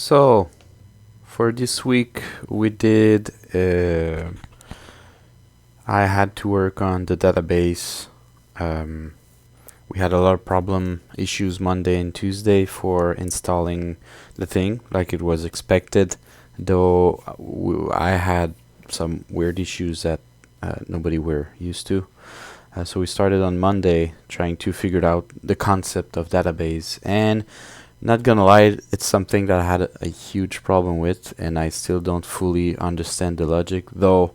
So, for this week, we did. I had to work on the database. Um, we had a lot of problem issues Monday and Tuesday for installing the thing, like it was expected. Though I had some weird issues that nobody were used to. So we started on Monday trying to figure out the concept of database, and not gonna lie, it's something that I had a huge problem with, and I still don't fully understand the logic, though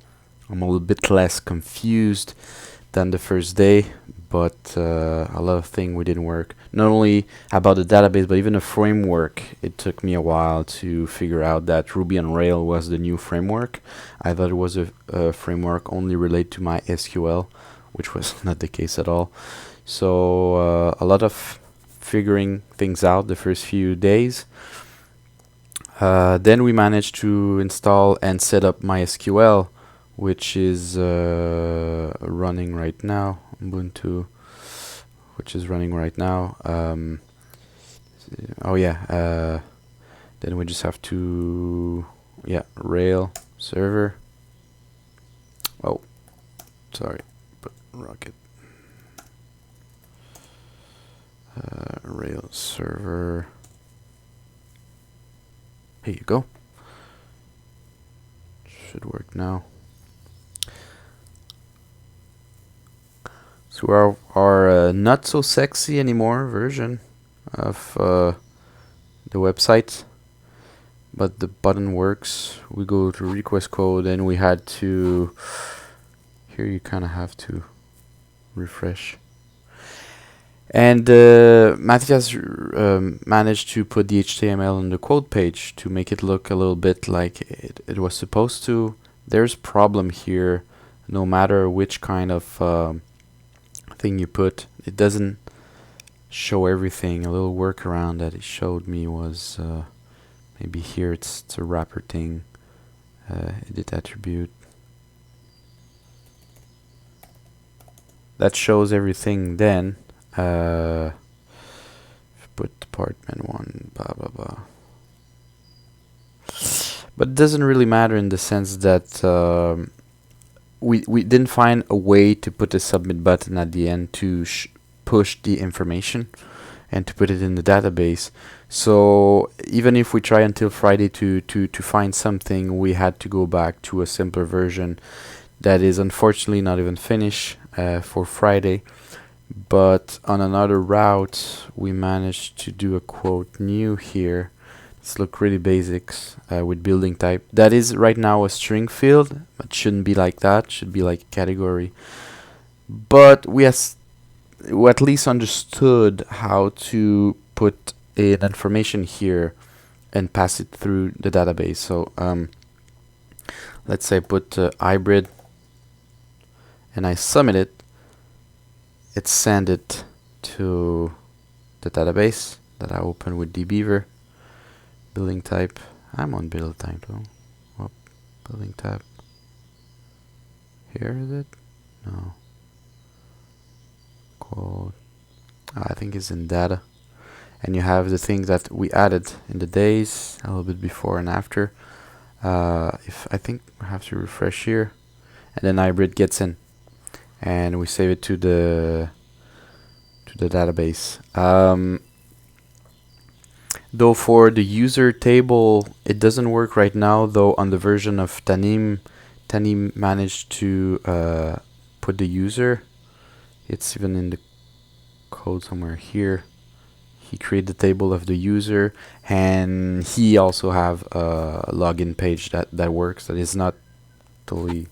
I'm a little bit less confused than the first day, but a lot of things we didn't work. Not only about the database, but even the framework. It took me a while to figure out that Ruby on Rails was the new framework. I thought it was a framework only related to my SQL, which was not the case at all. So a lot of figuring things out the first few days. Then we managed to install and set up MySQL, which is running right now. Ubuntu, which is running right now. Oh yeah. Then we just have to Rail server. Oh, sorry, but Rocket. Rail server. Here you go. Should work now. So our not so sexy anymore version of the website, but the button works. We go to request code, and we had to. Here you kind of have to refresh. And Matthias managed to put the HTML on the code page to make it look a little bit like it was supposed to. There's problem here. No matter which kind of thing you put, it doesn't show everything. A little workaround that it showed me was maybe here it's a wrapper thing. Edit attribute. That shows everything then. Put department 1, blah blah blah. But it doesn't really matter in the sense that we didn't find a way to put a submit button at the end to push the information and to put it in the database. So even if we try until Friday to find something, we had to go back to a simpler version that is unfortunately not even finished for Friday. But on another route, we managed to do a quote new here. This look really basics with building type. That is right now a string field, but shouldn't be like that. Should be like a category. But we at least understood how to put an information here and pass it through the database. So let's say I put hybrid and I submit it. It send it to the database that I open with dbeaver. Building type. I'm on build type though. Oh, building type. Here is it? No. Quote. I think it's in data. And you have the things that we added in the days, a little bit before and after. If I think I have to refresh here, and then hybrid gets in, and we save it to the database. Though for the user table, it doesn't work right now. Though on the version of Tanim managed to put the user. It's even in the code somewhere here. He created the table of the user, and he also have a login page that works. That is not totally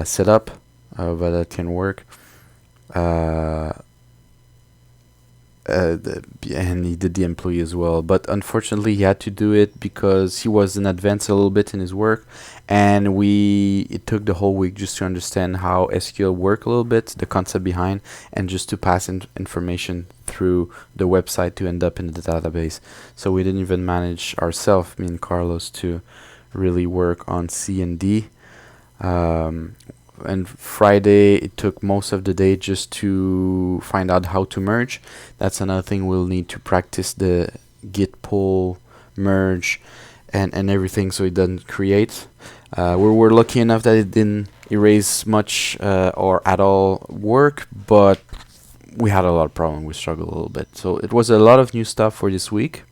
set up, but that can work. And he did the employee as well, but unfortunately he had to do it because he was in advance a little bit in his work, and it took the whole week just to understand how SQL work a little bit, the concept behind, and just to pass information through the website to end up in the database. So we didn't even manage ourselves, me and Carlos, to really work on C and D. And Friday it took most of the day just to find out how to merge. That's another thing we'll need to practice, the git pull merge, and everything, so it doesn't create. We were lucky enough that it didn't erase much or at all work, but we had a lot of problem. We struggled a little bit. So it was a lot of new stuff for this week.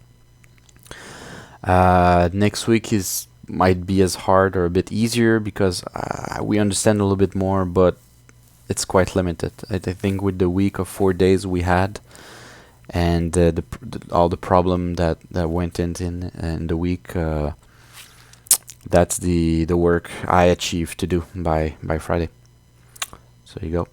Next week is might be as hard or a bit easier because we understand a little bit more, but it's quite limited. I think with the week of 4 days we had, and all the problem that went in the week, that's the work I achieved to do by Friday. So you go.